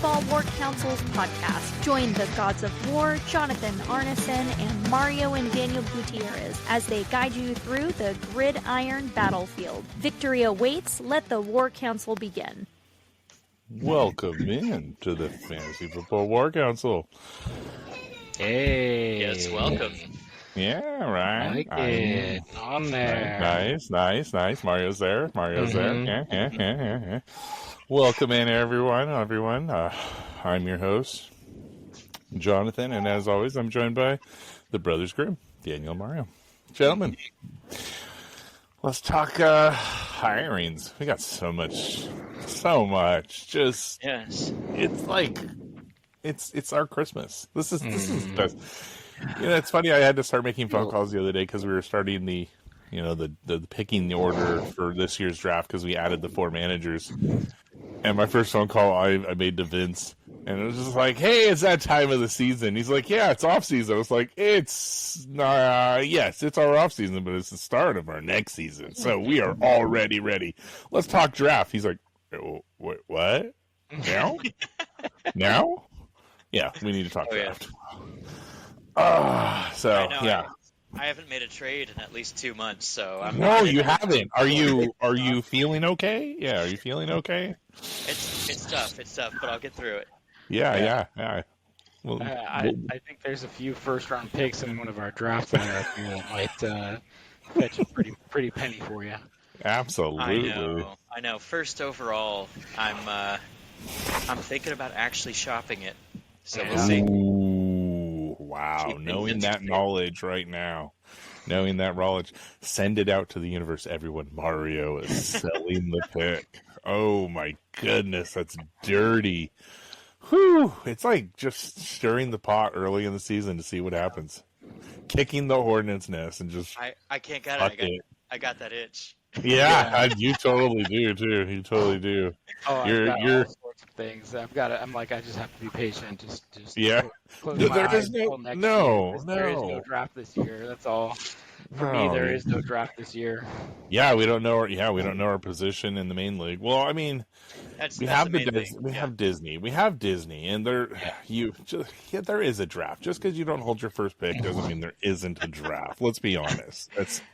Football War Council's podcast. Join the Gods of War, Jonathan Arneson, and Mario and Daniel Gutierrez as they guide you through the gridiron battlefield. Victory awaits. Let the War Council begin. Welcome in to the Fantasy Football War Council. Hey. Yes, welcome. Yeah, right. I like it. On there. Nice. Mario's there. there. Yeah. Welcome in, everyone. I'm your host, Jonathan, and as always, I'm joined by the Brothers Grimm, Daniel, Mario. Gentlemen, let's talk hirings. We got so much. Just Yes. it's like it's our Christmas. This is best. You know, it's funny. I had to start making phone calls the other day because we were starting the picking the order for this year's draft because we added the 4 managers. And my first phone call I made to Vince, and it was just like, "Hey, it's that time of the season." He's like, "Yeah, it's off season." I was like, "It's yes, it's our off season, but it's the start of our next season, so we are already ready. Let's talk draft." He's like, "What? Now? Now? Yeah, we need to talk draft." Yeah. I haven't made a trade in at least 2 months, so I'm. No, you haven't. Are you feeling okay? Yeah, are you feeling okay? It's tough, but I'll get through it. Yeah. Well, I think there's a few first-round picks in one of our drafts that might fetch a pretty penny for you. Absolutely. I know. First overall, I'm thinking about actually shopping it, so we'll see. Ooh, wow. Knowing that knowledge right now. Knowing that knowledge. Send it out to the universe, everyone. Mario is selling the pick. Oh my goodness, that's dirty. Whew. It's like just stirring the pot early in the season to see what happens. Kicking the hornet's nest and just I can't get it. I got that itch. Yeah, you totally do too. You totally do. Oh, you're all sorts of things. I just have to be patient. Just yeah. Close my There eyes is until next no. year. There is no draft this year. That's all. For me, there is no draft this year. Yeah, we don't know. We don't know our position in the main league. Well, I mean, we have Disney, and there is a draft. Just because you don't hold your first pick doesn't mean there isn't a draft. Let's be honest.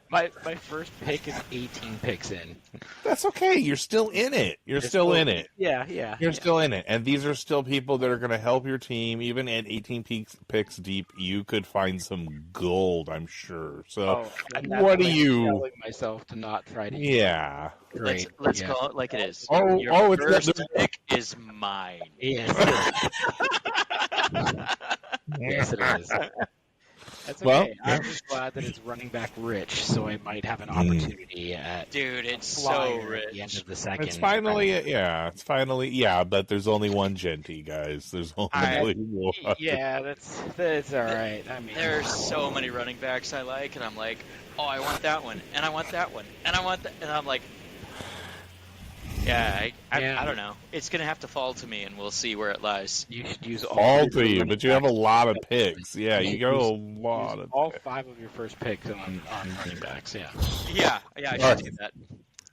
My first pick is 18 picks in. That's okay. You're still in it. You're still in it. Yeah. You're still in it. And these are still people that are going to help your team. Even at 18 picks deep, you could find some gold, I'm sure. So, what do you... telling myself to not try to... Yeah. Great. Let's call it like it is. Your first pick is mine. Yes. Yes, it is. That's okay. Well, I'm just glad that it's running back rich, so I might have an opportunity at. Dude, it's so rich. At the end of the second. It's finally, but there's only one Genty, guys. There's only one. Yeah, that's all right. I mean, there are so many running backs I like, and I'm like, oh, I want that one, and I want that one, and I want that, and I'm like, I don't know. It's going to have to fall to me, and we'll see where it lies. You should use all to you, but you have a lot of picks. Yeah, you go a lot of all 5 of your first picks on running backs. Yeah, I should do that.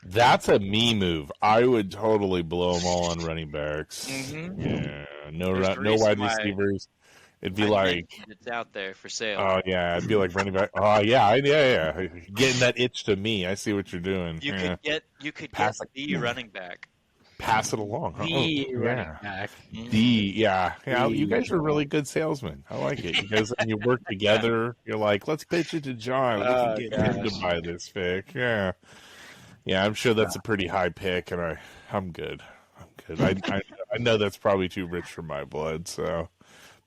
That's a me move. I would totally blow them all on running backs. Mm-hmm. Yeah, no wide receivers. It'd be it's out there for sale. Oh yeah, it'd be like running back. Oh yeah. Getting that itch to me. I see what you're doing. You could get the running back. Pass it along. Running back. You guys are really good salesmen. I like it. You guys, when you work together, you're like, let's pitch it to John. We can get him to buy this pick. Yeah. I'm sure that's a pretty high pick, and I'm good. I know that's probably too rich for my blood, so.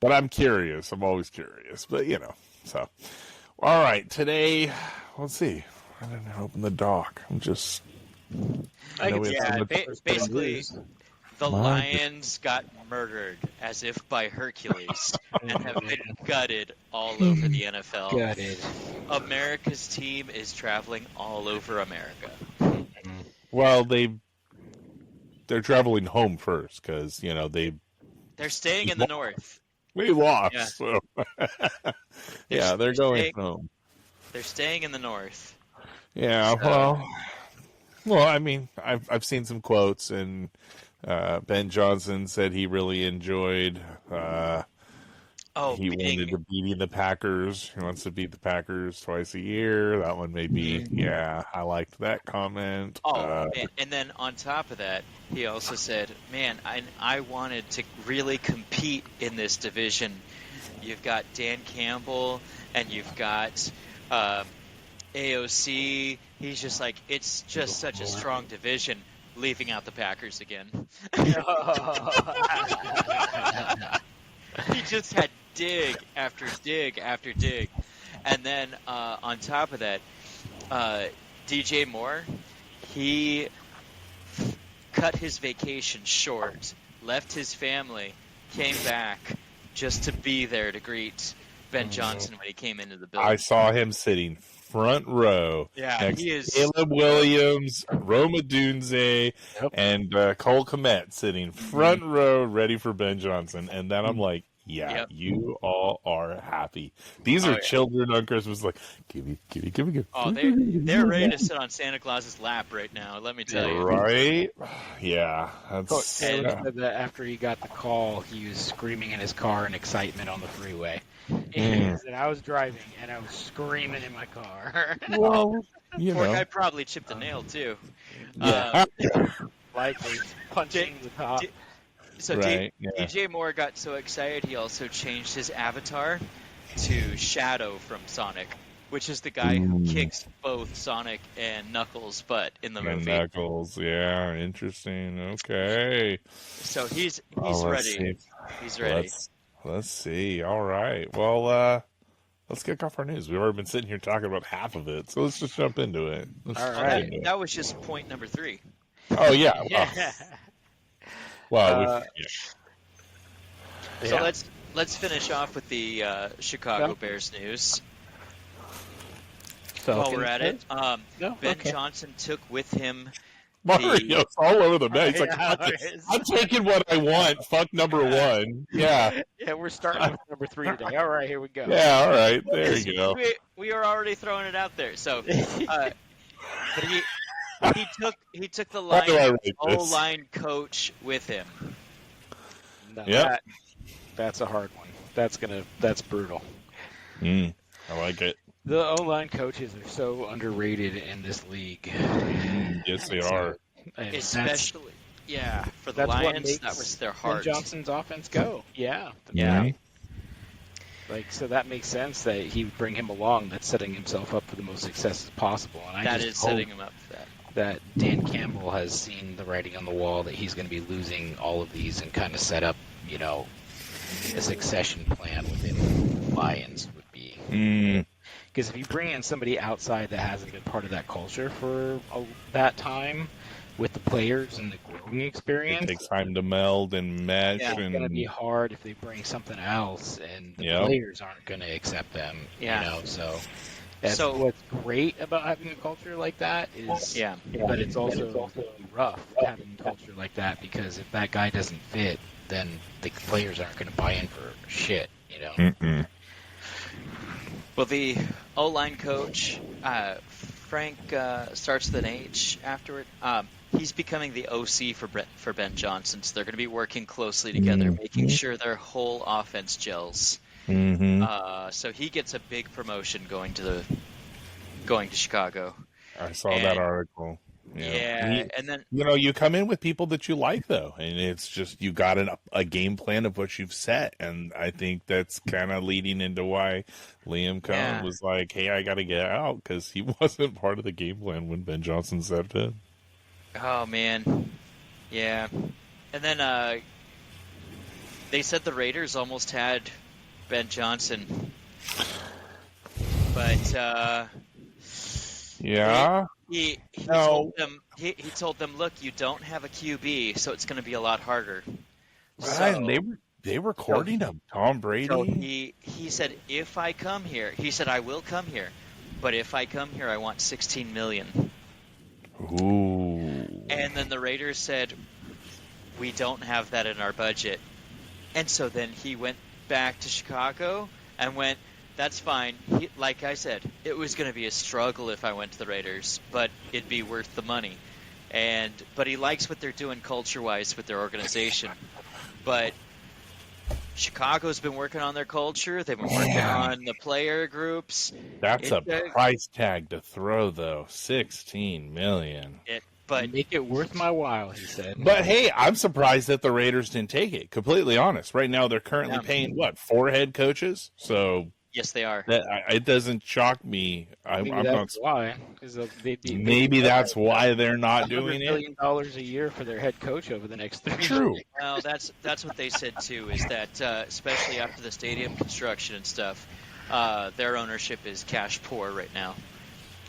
But I'm curious. I'm always curious. But, so. All right. Today, let's see. I didn't open the doc. I'm just... Basically, the Lions got murdered as if by Hercules and have been gutted all over the NFL. Gutted. America's team is traveling all over America. Well, they're traveling home first because, They're staying in the north. We lost. So. They're going home. They're staying in the north. Yeah, well, I mean, I've seen some quotes, and Ben Johnson said he really enjoyed. He wanted to beat the Packers. He wants to beat the Packers twice a year. That one may be. Yeah, I liked that comment. Man. And then on top of that, he also said, "Man, I wanted to really compete in this division. You've got Dan Campbell, and you've got AOC. He's just like, it's just such a strong division." Leaving out the Packers again. He just had dig after dig after dig. And then on top of that, DJ Moore, he cut his vacation short, left his family, came back just to be there to greet Ben Johnson when he came into the building. I saw him sitting front row next he is to Caleb Williams, Rome Odunze, and Cole Kmet sitting front row ready for Ben Johnson. And then I'm like, you all are happy. These are children on Christmas, like, give me. Oh, they're ready to sit on Santa Claus's lap right now, let me tell you. Right? Yeah. Taylor said that after he got the call, he was screaming in his car in excitement on the freeway. And he said, I was driving, and I was screaming in my car. Well, Poor guy probably chipped a nail, too. Yeah. Likely punching the top. So DJ Moore got so excited, he also changed his avatar to Shadow from Sonic, which is the guy who kicks both Sonic and Knuckles' butt in the movie. Knuckles, yeah, interesting. Okay. So he's ready. See. He's ready. Let's see. All right. Well, let's kick off our news. We've already been sitting here talking about half of it, so let's just jump into it. All right. That was just point number 3. Oh, yeah. Well, So let's finish off with the Chicago Bears news. While we're at it, Ben Johnson took with him Mario's all over the map. He's like, I'm taking what I want. Fuck number 1. Yeah. Yeah, we're starting with number 3 today. All right, here we go. Yeah, all right. There you go. We are already throwing it out there. So, but he took the O-line coach with him. No, that's a hard one. That's brutal. I like it. The O-line coaches are so underrated in this league. Yes, they are. Especially, for the Lions, that was their heart. Ben Johnson's offense go. Yeah. Like, so that makes sense that he would bring him along. That's setting himself up for the most successes possible. And I just hope setting him up for that. That Dan Campbell has seen the writing on the wall that he's going to be losing all of these and kind of set up, a succession plan within the Lions would be. Because if you bring in somebody outside that hasn't been part of that culture for that time with the players and the growing experience, it takes time to meld and mesh. It's going to be hard if they bring something else and the players aren't going to accept them. So that's what's great about having a culture like that is, but it's also rough having a culture like that because if that guy doesn't fit, then the players aren't going to buy in for shit. Well, the O-line coach, Frank starts with an H afterward. He's becoming the OC for Ben Johnson, so they're going to be working closely together, making sure their whole offense gels. So he gets a big promotion going to Chicago. I saw that article. And then you come in with people that you like though, and it's just you got a game plan of what you've set, and I think that's kind of leading into why Liam Cohen was like, "Hey, I got to get out," because he wasn't part of the game plan when Ben Johnson stepped in. Oh man, yeah. And then they said the Raiders almost had Ben Johnson, but He told them, look, you don't have a QB, so it's going to be a lot harder. Right, and they were courting him, Tom Brady. So he said, if I come here, he said, I will come here, but if I come here, I want $16 million. Ooh. And then the Raiders said, we don't have that in our budget. And so then he went back to Chicago and went, that's fine. Like I said, it was going to be a struggle if I went to the Raiders, but it'd be worth the money. But he likes what they're doing culture-wise with their organization. But Chicago's been working on their culture. They've been working on the player groups. That's a price tag to throw, though. $16 million. But make it worth my while, he said. But hey, I'm surprised that the Raiders didn't take it. Completely honest. Right now, they're currently paying 4 head coaches. So yes, they are. It doesn't shock me. Maybe that's why. Maybe that's why they're not doing $100 million a year for their head coach over the next 3 years. True. Well, that's what they said too. Is that especially after the stadium construction and stuff, their ownership is cash poor right now.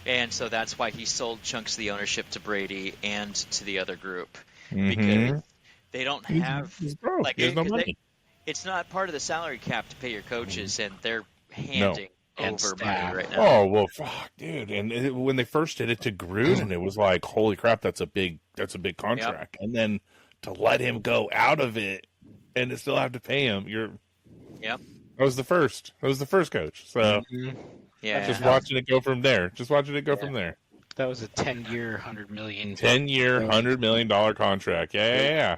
And so that's why he sold chunks of the ownership to Brady and to the other group, because they don't have no money. It's not part of the salary cap to pay your coaches, and they're handing over money right now. Oh well, fuck, dude! And when they first did it to Gruden, it was like, holy crap, that's a big contract. Yep. And then to let him go out of it and to still have to pay him, Yep. That was the first coach. So. Yeah, just watching it go from there. From there. That was a 10-year, $100 million. 10-year, $100 million contract. Yeah.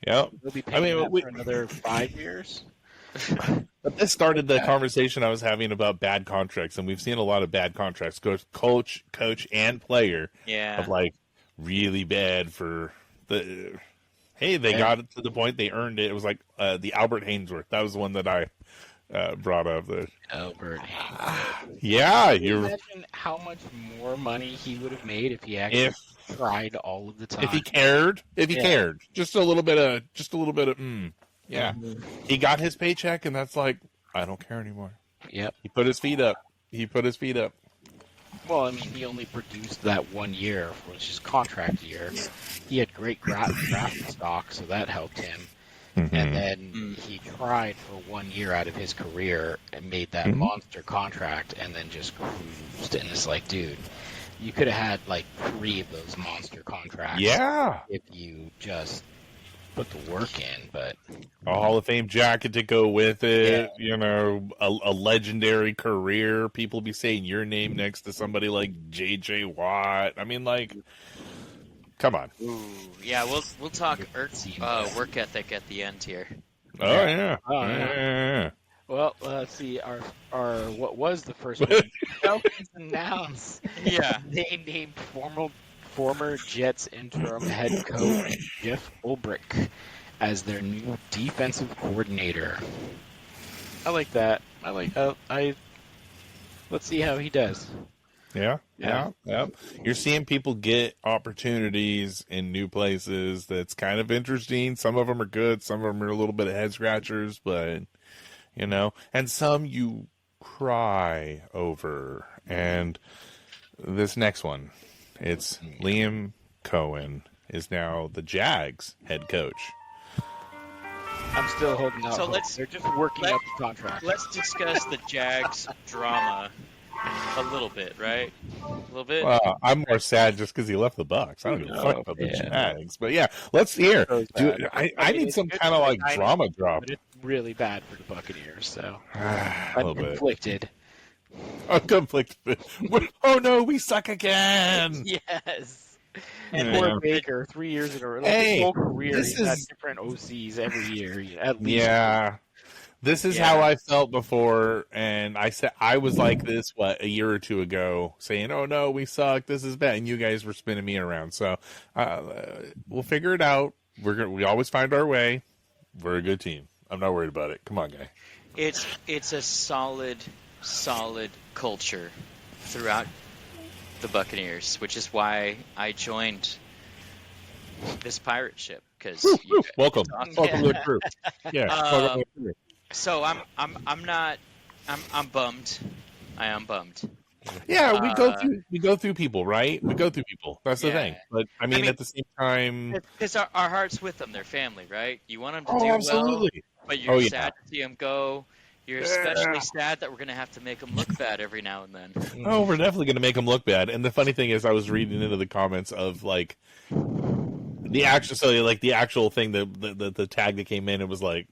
Yep. We'll be paying for another 5 years. But this started the conversation I was having about bad contracts, and we've seen a lot of bad contracts, coach, and player. Yeah. Of like really bad for the. Hey, they got it to the point they earned it. It was like the Albert Hainsworth. That was the one that I. Brought up the Albert. Yeah, Can you imagine how much more money he would have made if he actually tried all of the time. If he cared, just a little bit of, yeah. Mm-hmm. He got his paycheck, and that's like, I don't care anymore. Yep. He put his feet up. Well, I mean, he only produced that 1 year, which is contract year. He had great draft stock, so that helped him. Mm-hmm. And then he tried for 1 year out of his career and made that monster contract and then just cruised. And it's like, dude, you could have had like 3 of those monster contracts. Yeah. If you just put the work in, but a Hall of Fame jacket to go with it, a legendary career. People be saying your name next to somebody like J.J. Watt. I mean, like, come on. Ooh, yeah, we'll talk work ethic at the end here. Oh yeah. Well, let's see. Our what was the first one? Falcons announced. Yeah, they named former Jets interim head coach Jeff Ulbrich as their new defensive coordinator. I like that. Let's see how he does. Yeah. You're seeing people get opportunities in new places. That's kind of interesting. Some of them are good. Some of them are a little bit of head scratchers, but and some you cry over. And this next one, it's Liam Cohen is now the Jags head coach. I'm still holding out. So they're just working up the contract. Let's discuss the Jags drama. A little bit, right? A little bit. Well, I'm more sad just because he left the Bucs. I don't give a fuck about the Jags, but yeah, let's hear. I need some kind of like drama drop. But it's really bad for the Buccaneers, so I'm conflicted. I'm conflicted. Oh no, we suck again. Yes. And poor Baker, 3 years in a row. His whole career, he's had different OCs every year, at least. Yeah. This is how I felt before, and I said I was like this a year or two ago, saying, "Oh no, we suck. This is bad," and you guys were spinning me around. So we'll figure it out. We always find our way. We're a good team. I'm not worried about it. Come on, guy. It's a solid culture throughout the Buccaneers, which is why I joined this pirate ship. Because welcome to the crew. Yeah. Welcome to the crew. So I'm bummed. I am bummed. Yeah, we go through people, right? We go through people. That's the thing. But I mean, at the same time, because our heart's with them. They're family, right? You want them to do absolutely. Well, but you're sad to see them go. You're especially sad that we're going to have to make them look bad every now and then. Oh, we're definitely going to make them look bad. And the funny thing is, I was reading into the comments of like The actual thing, the tag that came in, it was like,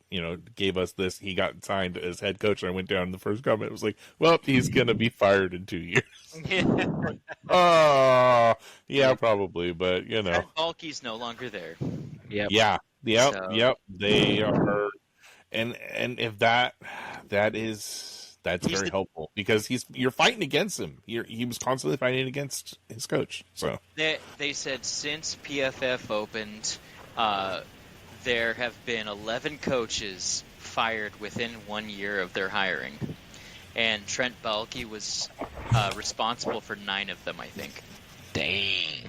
gave us this. He got signed as head coach, and I went down in the first comment. It was like, well, he's gonna be fired in 2 years. Oh, yeah, probably, but Trent Baalke's no longer there. Yep. Yeah, yep, So- yep. They are, and if that's He's very helpful because you're fighting against him. He was constantly fighting against his coach. So They said since PFF opened, there have been 11 coaches fired within 1 year of their hiring, and Trent Baalke was responsible for 9 of them, I think. Dang.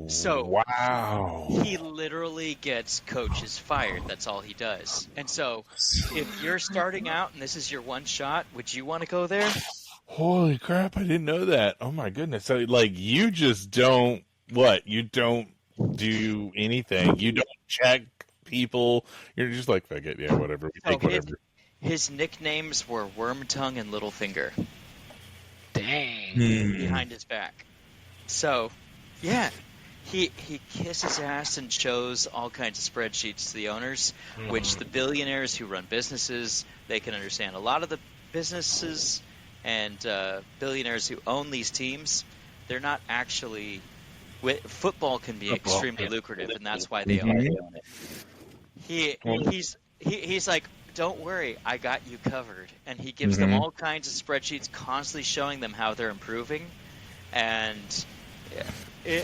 So wow, he literally gets coaches fired. That's all he does. And so, if you're starting out and this is your one shot, would you want to go there? holy crap! I didn't know that. Oh my goodness! So you just don't you don't do anything. You don't check people. You're just like, fuck it, yeah, whatever. We take whatever. His nicknames were Wormtongue and Littlefinger Dang. behind his back. So, yeah, he kisses ass and shows all kinds of spreadsheets to the owners, which the billionaires who run businesses, they can understand. A lot of the businesses and billionaires who own these teams, they're not actually. Football can be extremely lucrative, and that's why they own it. He's like, don't worry, I got you covered, and he gives them all kinds of spreadsheets, constantly showing them how they're improving, and the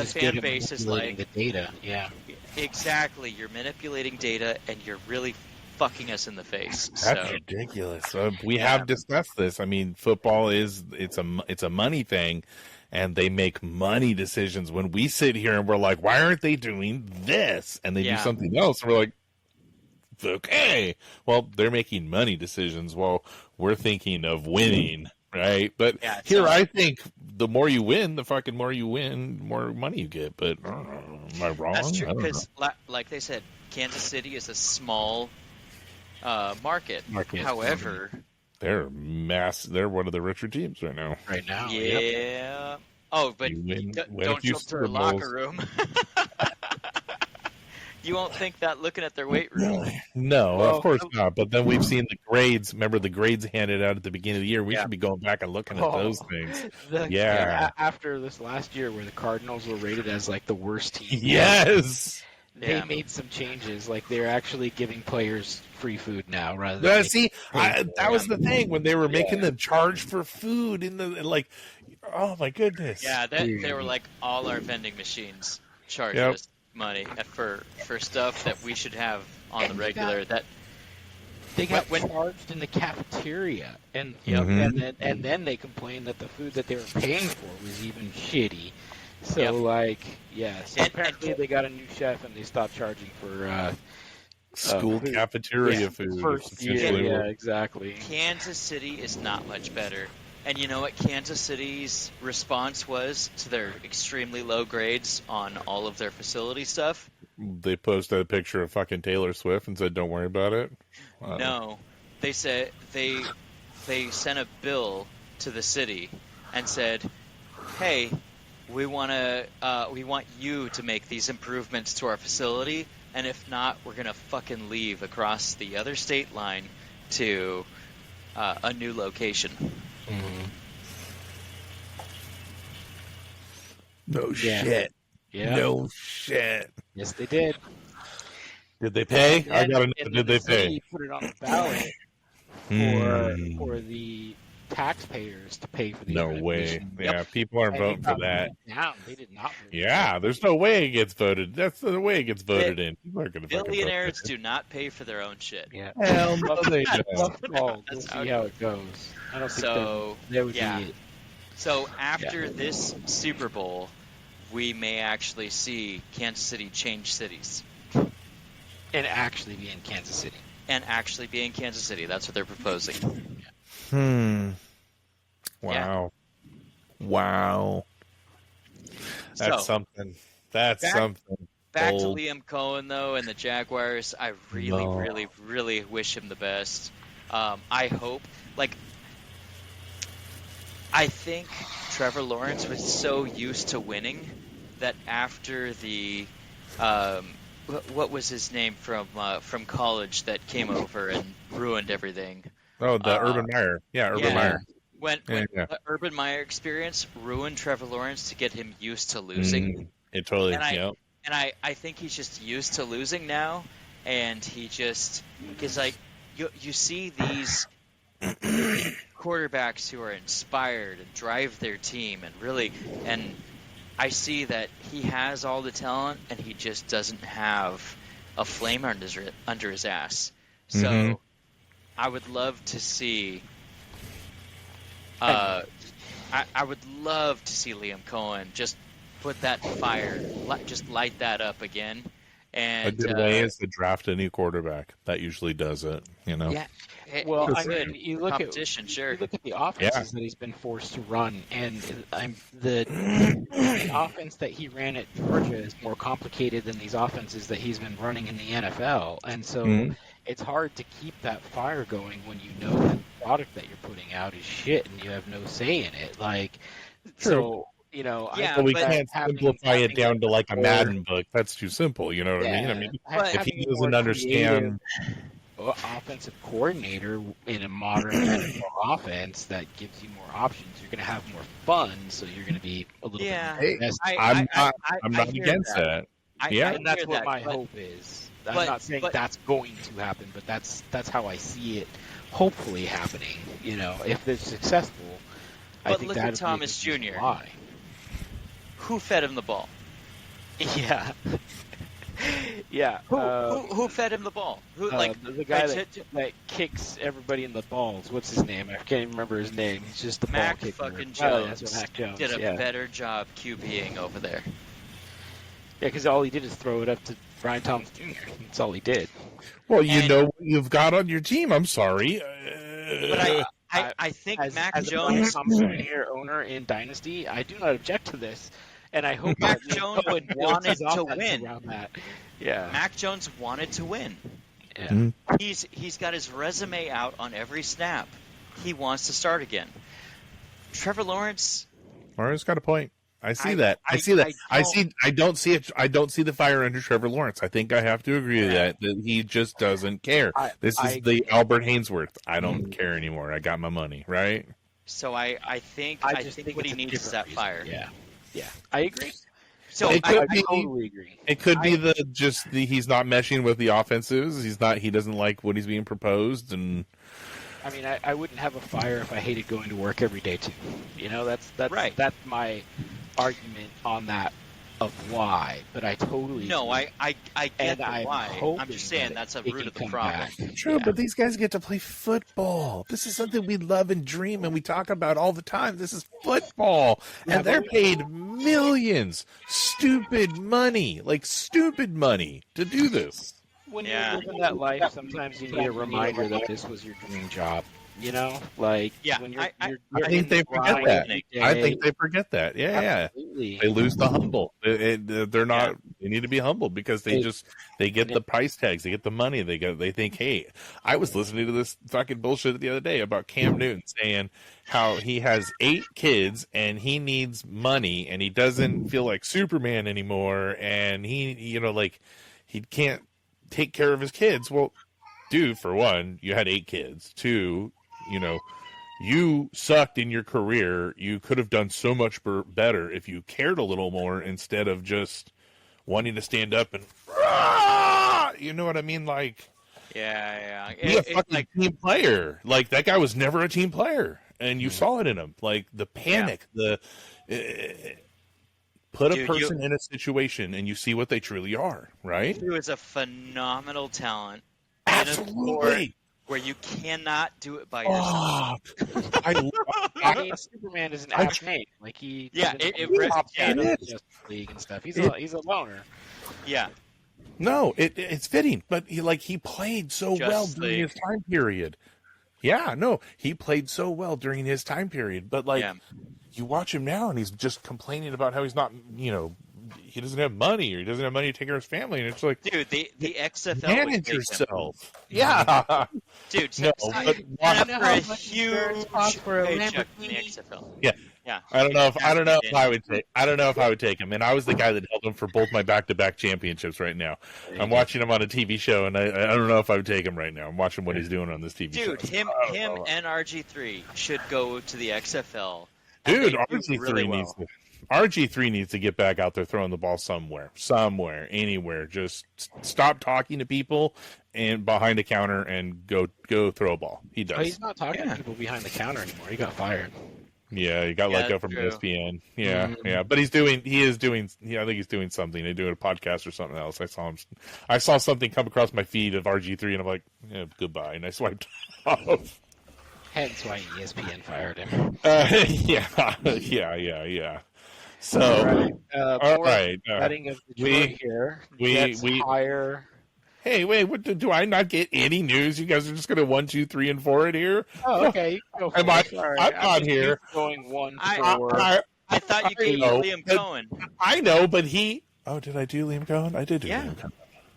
fan base is like, the data. Yeah. exactly, you're manipulating data, and you're really fucking us in the face. That's ridiculous. We have discussed this. I mean, football it's a money thing, and they make money decisions. When we sit here and we're like, why aren't they doing this? And they do something else. And we're like, okay, well, they're making money decisions while we're thinking of winning, right? But I think the more you win, the fucking more you win, more money you get. But am I wrong? That's true, because like they said, Kansas City is a small market. However, they're they're one of the richer teams right now. Yeah. Yep. Oh, but win don't jump to their locker room. You won't think that looking at their weight room. No, of course not. But then we've seen the grades. Remember the grades handed out at the beginning of the year? We should be going back and looking at those things. After this last year where the Cardinals were rated as like the worst team. Yes. They made some changes. Like they're actually giving players free food now rather than that was the thing when they were making them charge for food oh my goodness. Yeah, they were like, all our vending machines charge us money for stuff that we should have on the regular. They got charged in the cafeteria, and then they complained that the food that they were paying for was even shitty. So apparently they got a new chef and they stopped charging for school cafeteria food. Yeah, exactly. Kansas City is not much better. And you know what Kansas City's response was to their extremely low grades on all of their facility stuff? They posted a picture of fucking Taylor Swift and said, "Don't worry about it." No, they said they sent a bill to the city and said, "Hey, we want you to make these improvements to our facility, and if not, we're gonna fucking leave across the other state line to a new location." No shit. Yeah. No shit. Yes, they did. Did they pay? I gotta know. Did they pay? Put it on the ballot for the taxpayers to pay for the No way. Yeah, people aren't voting for that. They did not. Yeah, there's no way it gets voted. That's the way it gets voted in. People aren't going to billionaires do not pay for their own shit. Yeah. Hell no, they don't. We'll see how it goes. I don't think that would be it. So after this Super Bowl, we may actually see Kansas City change cities. And actually be in Kansas City. That's what they're proposing. Wow. Yeah. Wow. That's something. That's something. Back to Liam Cohen, though, and the Jaguars. I really, really, really wish him the best. I hope. I think Trevor Lawrence was so used to winning that after the what was his name from college that came over and ruined everything? Oh, the Urban Meyer. Yeah, Urban Meyer. When Yeah. the Urban Meyer experience ruined Trevor Lawrence to get him used to losing. It totally. And I think he's just used to losing now, and he just is like you see these quarterbacks who are inspired and drive their team and I see that he has all the talent and he just doesn't have a flame under his ass. So I would love to see I would love to see Liam Cohen just put that fire, just light that up again. And a good way is to draft a new quarterback. That usually does it, you know. Yeah. Well, I mean, you look competition, sure. You look at the offenses that he's been forced to run, and the offense that he ran at Georgia is more complicated than these offenses that he's been running in the NFL, and so it's hard to keep that fire going when you know that the product that you're putting out is shit and you have no say in it. Like, so. You know, but we can't simplify it down to like a Madden book. That's too simple. You know what I mean? I mean, if he doesn't understand offensive coordinator in a modern NFL offense that gives you more options, you're going to have more fun. So you're going to be a little bit. I'm not against that. And that's what my hope is. I'm not saying that's going to happen, but that's how I see it. Hopefully happening. You know, if it's successful. But I think look at Thomas Jr. Who fed him the ball? Yeah. Yeah. Who fed him the ball? Who the guy that kicks everybody in the balls? What's his name? I can't even remember his name. He's just the ball kicker. Fucking Jones. That's Mac Jones did a better job QBing over there. Yeah, because all he did is throw it up to Brian Thomas Jr. That's all he did. Well, you know what you've got on your team. I'm sorry. But I think Mac Jones, owner in Dynasty, I do not object to this, and I hope Mac Jones wanted to win. Yeah, Mac Jones wanted to win. Yeah. He's got his resume out on every snap. He wants to start again. Trevor Lawrence's got a point. I see that. I don't see it. I don't see the fire under Trevor Lawrence. I think I have to agree with that he just doesn't care. This is the Albert Hainsworth. I don't care anymore. I got my money, right? So I think what he needs is that fire. Yeah. I agree. So I totally agree. It could be he's not meshing with the offensives. He doesn't like what he's being proposed, and I mean, I wouldn't have a fire if I hated going to work every day too. You know, that's right. That's my argument on that of why, but I totally I get the why. I'm just saying that's a root of the problem. True, but these guys get to play football. This is something we love and dream and we talk about all the time. This is football, and they're paid millions, stupid money to do this. When you're living that life, sometimes you need a reminder that this was your dream job. You know, like when you're I think they forget that. I think they forget that. Absolutely. They lose the humble. They're not. They need to be humble because they get the price tags. They get the money. They think, hey, I was listening to this fucking bullshit the other day about Cam Newton saying how he has 8 kids and he needs money and he doesn't feel like Superman anymore and he can't take care of his kids. Well, dude, for one, you had 8 kids. 2, you sucked in your career. You could have done so much better if you cared a little more instead of just wanting to stand up and, you know what I mean? Like, be a fucking team player. Like, that guy was never a team player, and you saw it in him. Like, the panic, put a person in a situation, and you see what they truly are, right? He was a phenomenal talent. Absolutely. where you cannot do it by yourself. I mean, Superman is an apt name. Like he, Justice League and stuff. He's a loner. Yeah. No, it's fitting, but he played so well during his time period. Yeah, no, he played so well during his time period, but you watch him now and he's just complaining about how he's not, he doesn't have money or he doesn't have money to take care of his family, and it's like, dude, the XFL manage yourself. Yeah, dude. No, but for a huge paycheck in the XFL. Yeah, Yeah. I don't know if I would take him. And I was the guy that held him for both my back-to-back championships right now. I'm watching him on a TV show, and I don't know if I would take him right now. I'm watching what he's doing on this TV show. Dude, him and RG3 should go to the XFL. Dude, and they do RG3 really needs well. RG3 needs to get back out there throwing the ball somewhere, anywhere. Just stop talking to people and behind a counter and go throw a ball. He does. Oh, he's not talking to people behind the counter anymore. He got fired. Yeah, he got let go from true. ESPN. Yeah, yeah, but I think he's doing something. He's doing a podcast or something else. I saw something come across my feed of RG3, and I'm like, yeah, goodbye, and I swiped off. Hence why ESPN fired him. Yeah. So, all right. Betting of Detroit here. We hire. Hey, wait! What, do I not get any news? You guys are just going to 1, 2, 3, and 4 it here? Oh, okay. Go for I'm it. not here. Going 1, 4. I thought you gave Liam Cohen. I know, but he. Oh, did I do Liam Cohen? I did do Yeah. Liam Cohen.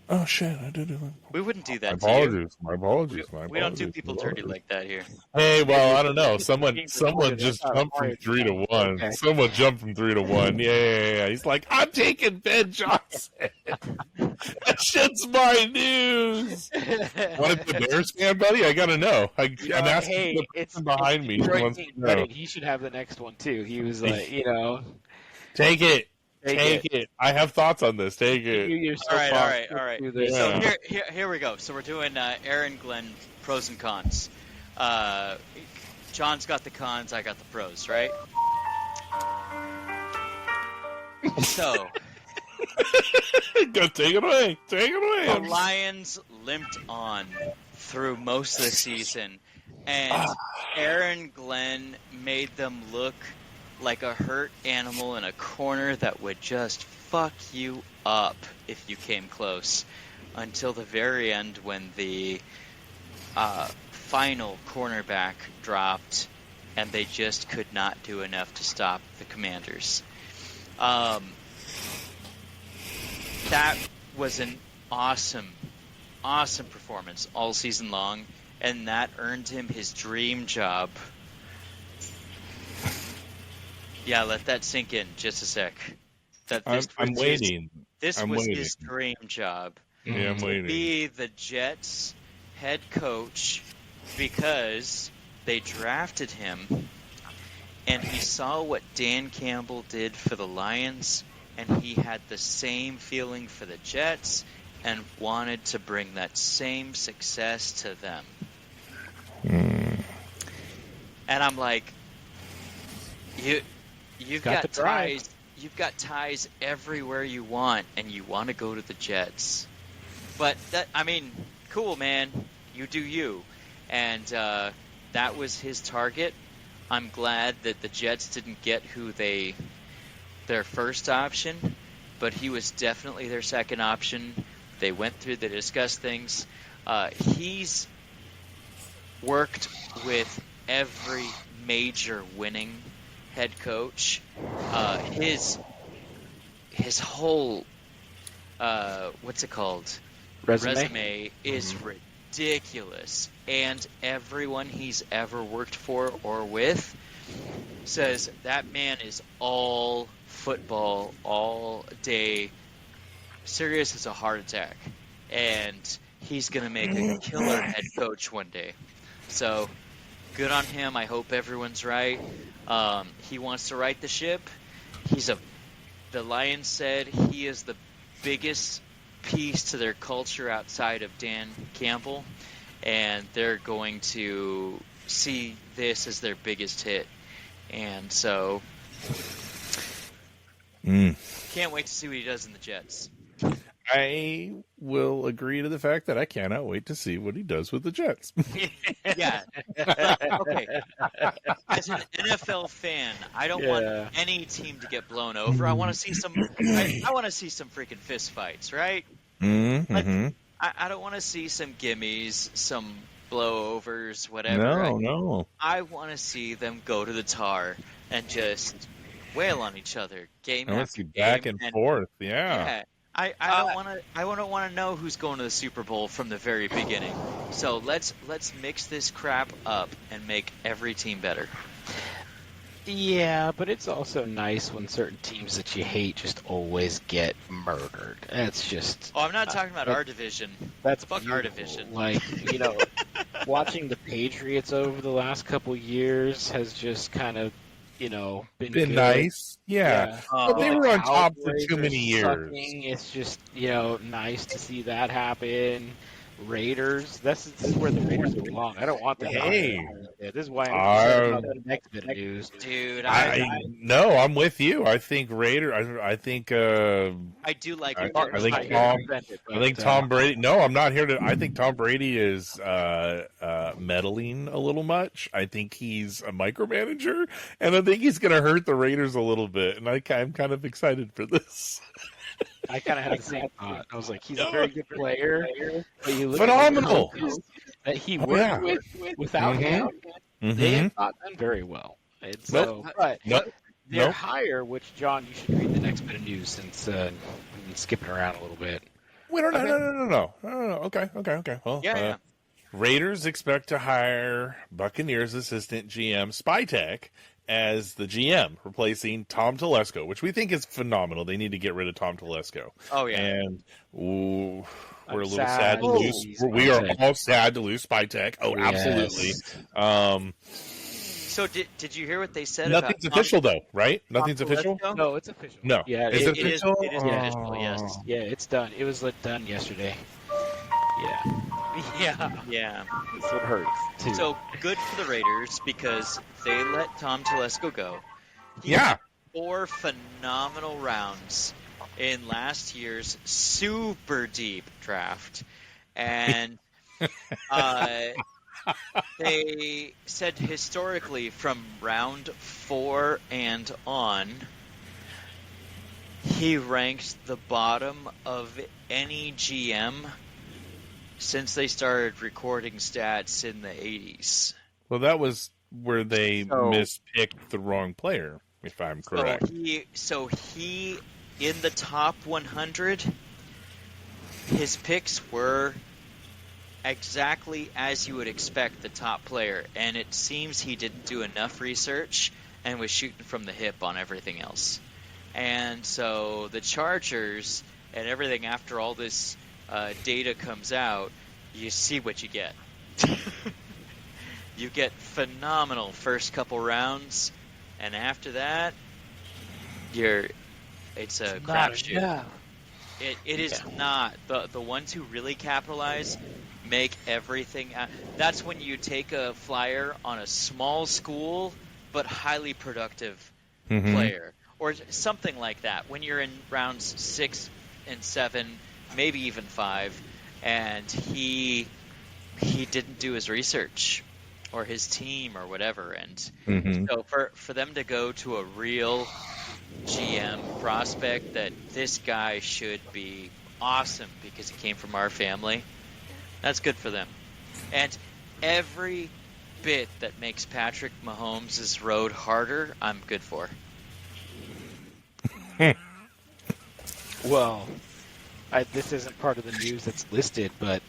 Oh shit! I did do Liam. We wouldn't do that My to you. apologies. My apologies. We don't do people dirty like that here. Hey, well, I don't know. Someone just That's jumped from not 3 to 1. Okay. Someone jumped from 3 to 1. Yeah. He's like, I'm taking Ben Johnson. That shit's my news. What is the Bears fan, buddy? I gotta know. I'm asking the person behind me. Who wants to know. He should have the next one too. He was like, Take it. Take it. I have thoughts on this. Take it. All right. Yeah. So here we go. So we're doing Aaron Glenn pros and cons. John's got the cons. I got the pros. Right. So Go take it away. Take it away. the Lions limped on through most of the season, and Aaron Glenn made them look like a hurt animal in a corner that would just fuck you up if you came close, until the very end when the final cornerback dropped and they just could not do enough to stop the Commanders. That was an awesome performance all season long, and that earned him his dream job. Yeah, let that sink in just a sec. I'm waiting. This I'm was waiting. his dream job. Yeah, I'm waiting. Be the Jets head coach because they drafted him and he saw what Dan Campbell did for the Lions, and he had the same feeling for the Jets and wanted to bring that same success to them. And I'm like, you've got ties. You've got ties everywhere you want, and you want to go to the Jets. But cool, man. You do you. And that was his target. I'm glad that the Jets didn't get their first option, but he was definitely their second option. They went through, they discussed things. He's worked with every major winning head coach. His whole what's it called? Resume is ridiculous, and everyone he's ever worked for or with says that man is all football all day, serious as a heart attack, and he's gonna make a killer head coach one day. So good on him. I hope everyone's right. He wants to right the ship. The Lions said he is the biggest piece to their culture outside of Dan Campbell, and they're going to see this as their biggest hit. And so can't wait to see what he does in the Jets. I will agree to the fact that I cannot wait to see what he does with the Jets. Yeah. Okay. As an NFL fan, I don't want any team to get blown over. I want to see some. I want to see some freaking fist fights, right? Mm-hmm. I don't want to see some gimmies, some blowovers, whatever. No. I want to see them go to the tar and just wail on each other, game I want to after see game, back and forth. Yeah. I don't want to. I don't want to know who's going to the Super Bowl from the very beginning. So let's mix this crap up and make every team better. Yeah, but it's also nice when certain teams that you hate just always get murdered. That's just... Oh, I'm not talking about our division. That's Fuck beautiful. our division. Like, watching the Patriots over the last couple years has just kind of, been good. Nice. Yeah. But they The were on top for Cowboys too are many years. sucking. It's just, nice to see that happen. Raiders, this is where the Raiders belong. I don't want them. Hey. This is why I'm excited about the next bit of news. Dude, No, I'm with you. I think I think I do like I it. think Tom Brady. No, I'm not here to. I think Tom Brady is meddling a little much. I think he's a micromanager, and I think he's going to hurt the Raiders a little bit. And I'm kind of excited for this. I kind of had the same thought. I was like, he's a very good player, but you look Phenomenal at the that he worked with without him. They have not done very well. And so, but their hire, which John, you should read the next bit of news since we've been skipping around a little bit. Wait, no. Okay. Well, Raiders expect to hire Buccaneers assistant GM Spytek as the GM, replacing Tom Telesco, which we think is phenomenal. They need to get rid of Tom Telesco. Oh, yeah. And we're a little sad to lose. We are all sad to lose Spytek. Oh, absolutely. So did you hear what they said? Nothing's official, though, right? Nothing's official? No, it's official. No. Yeah, is it official? It is official, yes. Yeah, it's done. It was done yesterday. Yeah. This one hurts, too. So good for the Raiders because they let Tom Telesco go. He Yeah. had 4 phenomenal rounds in last year's super deep draft. And they said historically from round 4 and on, he ranked the bottom of any GM since they started recording stats in the 80s. Well, that was where they mispicked the wrong player, if I'm correct. So he in the top 100, his picks were exactly as you would expect the top player, and it seems he didn't do enough research and was shooting from the hip on everything else. And so the Chargers and everything after all this data comes out, you see what you get. You get phenomenal first couple rounds, and after that, it's a crapshoot. It is not. The ones who really capitalize make everything. That's when you take a flyer on a small school but highly productive player, or something like that. When you're in rounds 6 and 7, maybe even 5, and he didn't do his research or his team or whatever, and so for them to go to a real GM prospect that this guy should be awesome because he came from our family, that's good for them. And every bit that makes Patrick Mahomes' road harder, I'm good for. Well, this isn't part of the news that's listed, but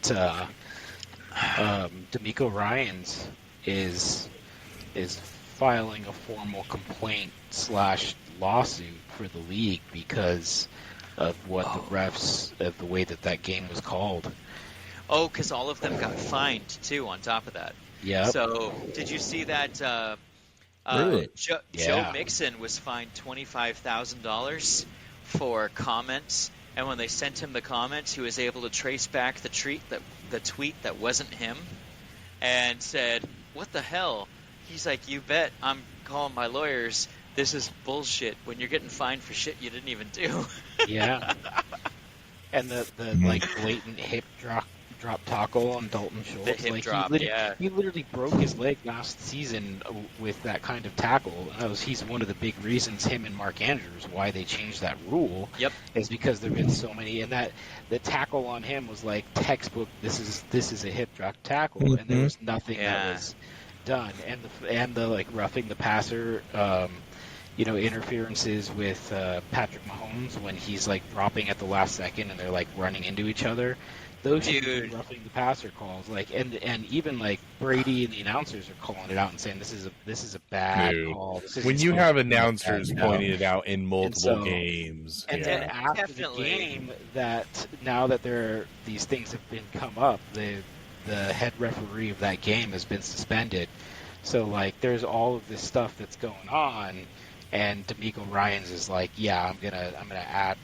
D'Amico Ryans is filing a formal complaint / lawsuit for the league because of what the refs, of the way that game was called. Oh, because all of them got fined too. On top of that, yeah. So did you see that? Really? Joe Mixon was fined $25,000 for comments, and when they sent him the comments, he was able to trace back the tweet that wasn't him, and said, "What the hell?" He's like, "You bet I'm calling my lawyers. This is bullshit. When you're getting fined for shit you didn't even do." Yeah. And the blatant hip drop tackle on Dalton Schultz. The hip drop, he literally broke his leg last season with that kind of tackle. He's one of the big reasons him and Mark Andrews why they changed that rule. Yep. Is because there've been so many, and that the tackle on him was like textbook. This is a hip drop tackle, and there was nothing that was done. And the roughing the passer. Interferences with Patrick Mahomes when he's dropping at the last second and they're running into each other. Those should Dude. be roughing the passer calls. Like, and even like Brady and the announcers are calling it out and saying this is a bad No. call. This isn't When you supposed have to be announcers bad, you know? pointing it out in multiple so- games, And yeah. then after Definitely. the game, that now that these things have been come up, the head referee of that game has been suspended. So like, there's all of this stuff that's going on, and D'Amico Ryans is like, yeah, I'm gonna add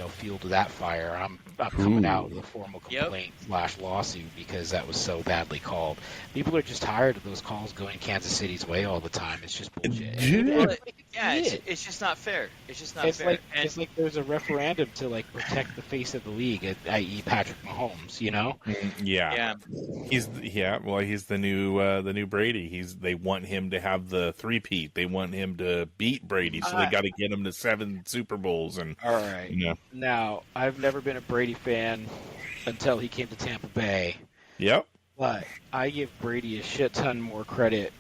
fuel to that fire. I'm coming out with a formal Yep. complaint / lawsuit because that was so badly called. People are just tired of those calls going Kansas City's way all the time. It's just bullshit. Dude. Well, It's it's just not fair. It's just not it's fair. like And it's like there's a referendum to like protect the face of the league, i.e. Patrick Mahomes. Yeah. yeah, He's the new Brady. They want him to have the three-peat. They want him to beat Brady, so they got to get him to 7 Super Bowls. And All right. you know, Now, I've never been a Brady fan until he came to Tampa Bay, yep, but I give Brady a shit ton more credit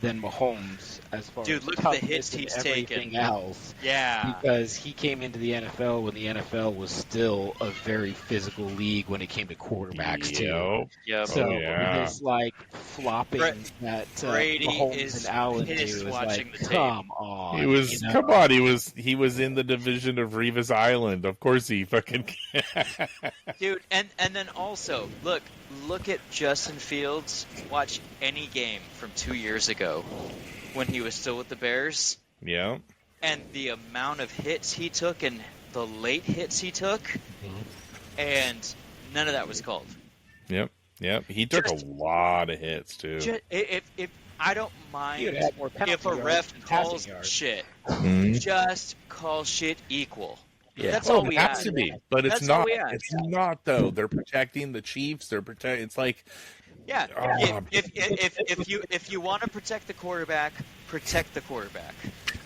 than Mahomes as far Dude, as look at the toughness hits and he's everything taken. else. yeah. Because he came into the NFL when the NFL was still a very physical league when it came to quarterbacks too. Yep. Yep. So yeah. his like flopping that Brady Mahomes is and Allen do pissed is watching like, the tape. come on. He was you know? come on. He was in the division of Revis Island. Of course, he fucking. Dude, and then also look at Justin Fields. Watch any game from 2 years ago when he was still with the Bears, Yeah. and the amount of hits he took and the late hits he took, and none of that was called. Yep. He took Just- a lot of hits too. If I don't He mind would have had more penalty if a yards ref than passing calls yards. shit, Mhm. just call shit equal. Yeah. That's Oh, all we it has ask. to be, but it's That's all not. we ask. It's not though. They're protecting the Chiefs. It's like Yeah. Oh, If you want to protect the quarterback, protect the quarterback,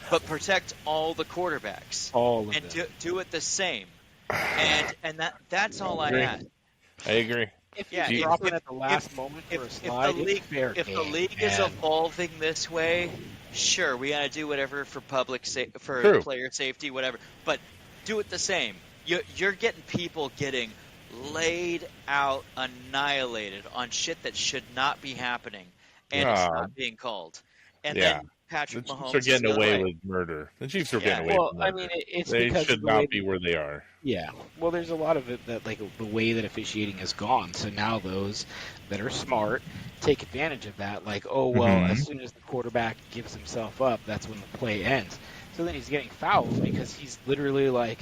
but protect all the quarterbacks All of and them. do it the same. And that's all I Agree. ask. I agree. If Yeah, you if- drop it if- at the last moment for a If slide, the league it's fair if the game, league is man. evolving this way, sure, we gotta do whatever for for True. player safety, whatever. But do it the same. You're getting people getting laid out, annihilated on shit that should not be happening, and it's not being called. And Yeah. then The Patrick Chiefs Mahomes are is getting gonna- away with murder. The Chiefs are Yeah. getting away Well, with I murder. mean, it's They because should of the way not be where they are. Yeah, well, there's a lot of it that, like, the way that officiating has gone. So now those that are smart take advantage of that. Like, oh, well, Mhm. as soon as the quarterback gives himself up, that's when the play ends. So then he's getting fouled because he's literally, like,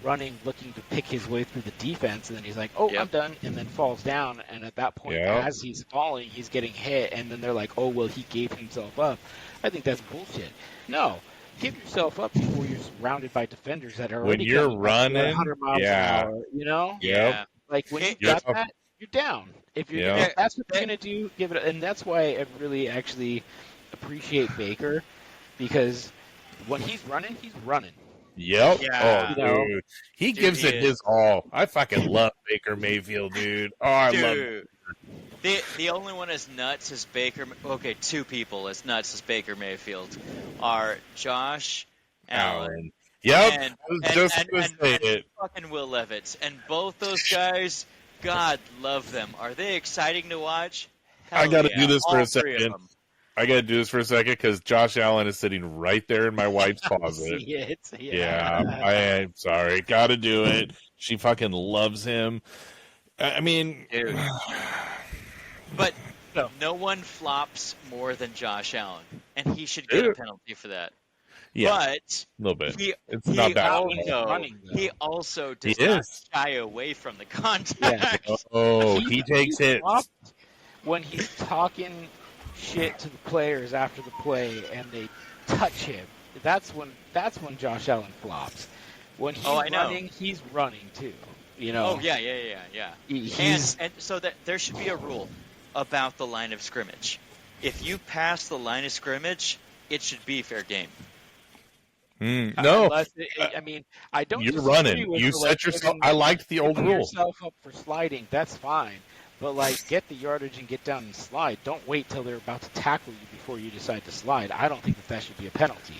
running, looking to pick his way through the defense, and then he's like, oh, Yep. I'm done, and then falls down. And at that point, Yeah. as he's falling, he's getting hit, and then they're like, oh, well, he gave himself up. I think that's bullshit. No. Give yourself up before you're surrounded by defenders that are When already you're coming up running, 100 miles yeah. an hour, you know? Yeah. Like when you It- got Yep. that, you're down. If you're Yeah. if that's what you're gonna do, give it. And that's why I really actually appreciate Baker, because when he's running, he's running. Yep. Yeah. Oh, You know? dude. He Dude, gives he it is. his all. I fucking love Baker Mayfield, dude. Oh, I love Dude. The only one as nuts as Baker. Okay, two people as nuts as Baker Mayfield are Josh Allen Allen. Yep. and- I was just and- going to and- say and it. fucking Will Levis, and both those guys, God love them. Are they exciting to watch? I Hell gotta yeah, do this for all a three of second. them. I got to do this for a second because Josh Allen is sitting right there in my wife's closet. See it. Yeah, I am sorry. Got to do it. She fucking loves him. I mean, Dude. But No. no one flops more than Josh Allen, and he should get a Dude. penalty for that. yeah, But a little bit. he, It's he not bad. also, Running, though. he also does He not is. shy away from the contact. Oh, he takes hits. When he's talking shit to the players after the play and they touch him. That's when Josh Allen flops. When he's Oh, I know. running, he's running too. You know. Oh yeah. He's And so that there should be a rule about the line of scrimmage. If you pass the line of scrimmage, it should be fair game. No, unless I mean, I don't. you're disagree running. with You the, set yourself. giving- I liked the old giving rule. yourself up for sliding. That's fine. But like, get the yardage and get down and slide. Don't wait till they're about to tackle you before you decide to slide. I don't think that should be a penalty.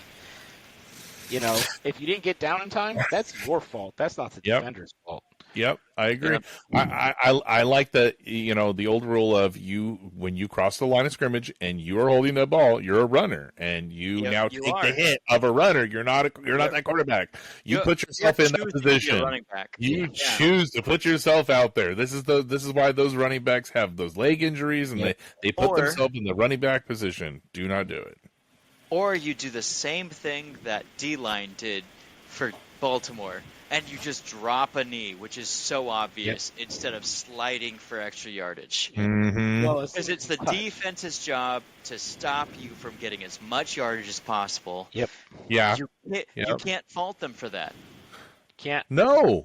You know, if you didn't get down in time, that's your fault. That's not the Yep. defender's fault. Yep, I agree. Yep. I like the the old rule of when you cross the line of scrimmage and you are holding the ball, you're a runner, and you Yep, now you take are. the hit of a runner. You're not that quarterback. You put yourself in that choose to be a position. running back. You Yeah. choose to put yourself out there. This is why those running backs have those leg injuries, and they put Or- themselves in the running back position. Do not do it. Or you do the same thing that D-line did for Baltimore, and you just drop a knee, which is so obvious, instead of sliding for extra yardage. Mm-hmm. Well, Because it's the defense's job to stop you from getting as much yardage as possible. Yep. Yeah. You can't fault them for that. Can't. No,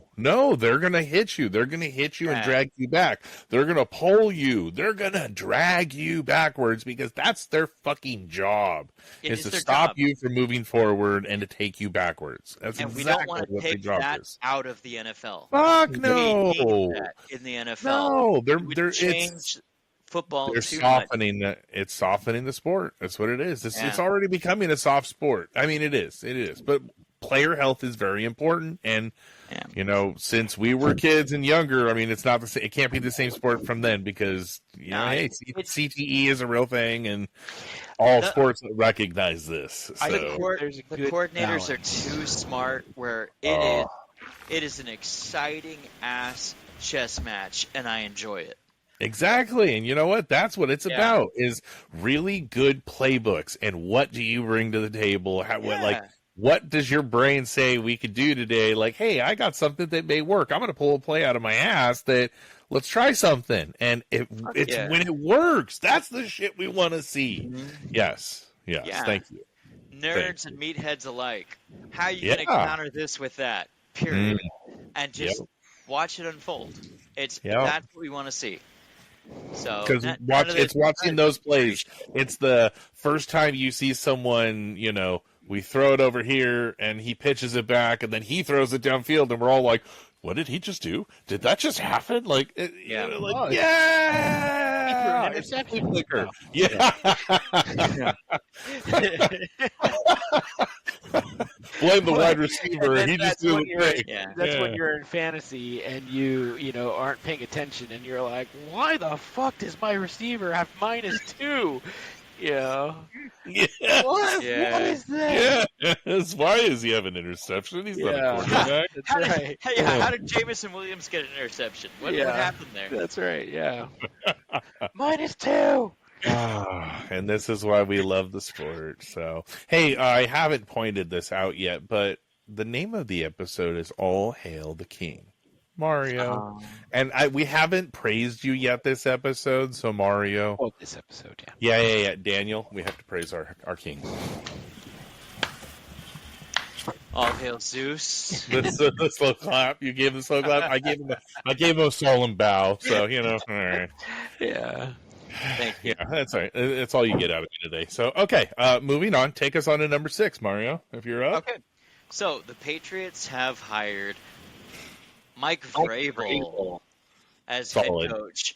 they're going to hit you. They're going to hit you and Yeah. drag you back. They're going to pull you. They're going to drag you backwards because that's their fucking job, It is is to their stop job. you from moving forward and to take you backwards. That's And we exactly don't want to what their take job that is. out of the NFL. Fuck We no. need that in the NFL. No, It would they're change football they're too much. it's softening the sport. That's what it is. It's Yeah. already becoming a soft sport. I mean, it is. But player health is very important, and Yeah. since we were kids and younger, I mean, it's not the same. It can't be the same sport from then because No, hey, it's- CTE is a real thing, and all The- sports recognize this. I So. think there's a The good coordinators balance. are too smart. Where it is an exciting ass chess match, and I enjoy it. Exactly, and you know what? That's what it's Yeah. about: is really good playbooks. And what do you bring to the table? What does your brain say we could do today? Like, hey, I got something that may work. I'm going to pull a play out of my ass that let's try something. And it's yeah. when it works, that's the shit we want to see. Mhm. Yes. Yeah. Thank you. Nerds and meatheads alike. How are you Yeah. going to counter this with that? Period. And just Yep. watch it unfold. Yep. That's what we want to see. So Because it's watching those plays. It's the first time you see someone, we throw it over here and he pitches it back and then he throws it downfield and we're all like, what did he just do? Did that just happen? Like, Yeah. yeah, He threw an it's flicker. Yeah. Blame the wide receiver. then He just that's threw when the you're- thing. Yeah. That's Yeah. when you're in fantasy and you aren't paying attention and you're like, why the fuck does my receiver have -2? Yeah. What? Yeah. What is that? Yeah. Why is he have an interception? He's not a Yeah. quarterback. That's How did, right. how did Jamison Williams get an interception? What Yeah. happened there? That's right. Yeah. -2. And this is why we love the sport. So, hey, I haven't pointed this out yet, but the name of the episode is All Hail the King, Mario. And we haven't praised you yet this episode, so Mario. Oh, this episode, yeah. Yeah. Daniel, we have to praise our king. All hail Zeus. The slow clap. You gave the slow clap. I gave him a solemn bow. So all right. Yeah. Thank you. Yeah, that's all right. That's all you get out of me today. So, okay, moving on. Take us on to number 6, Mario, if you're up. Okay. So the Patriots have hired Mike Vrabel as Solid. head coach.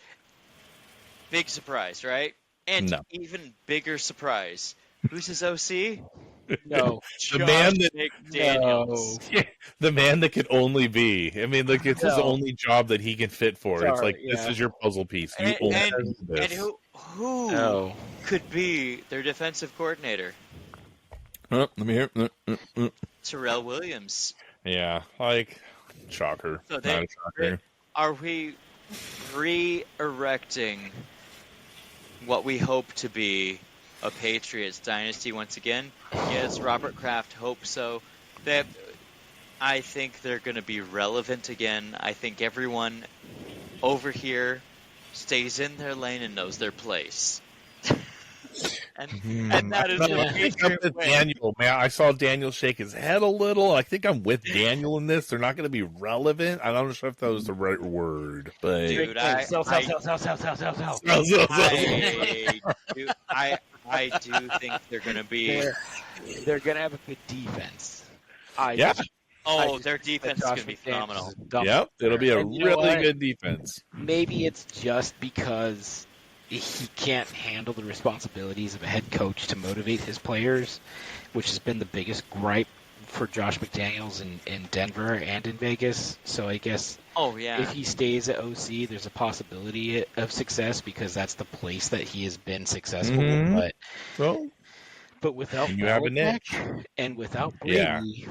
Big surprise, right? And No. even bigger surprise. Who's his OC? No. The man that McDaniels. the man that could only be. I mean, like it's his No. only job that he can fit for. It's Sorry, like this yeah. is your puzzle piece. You And, only and, do this. and who No. could be their defensive coordinator? Let me hear. Terrell Williams. Yeah, like shocker. So Not a shocker. Are we re-erecting what we hope to be a Patriots dynasty once again? Yes, Robert Kraft hopes so. I think they're going to be relevant again. I think everyone over here stays in their lane and knows their place. and that is I the think I'm Patriot with way. Daniel, man. I saw Daniel shake his head a little. I think I'm with Daniel in this. They're not going to be relevant. I'm not sure if that was the right word, but Dude, Sell. I do think they're going to be. They're gonna have a good defense. Yeah. Oh, their defense is Josh going to be McDaniels phenomenal. is dumb. yep, it'll be a And you know really what? good defense. Maybe it's just because he can't handle the responsibilities of a head coach to motivate his players, which has been the biggest gripe for Josh McDaniels in Denver and in Vegas. So I guess Oh yeah. if he stays at OC, there's a possibility of success because that's the place that he has been successful. Mhm. Well, But without and you have a Belichick and without Brady,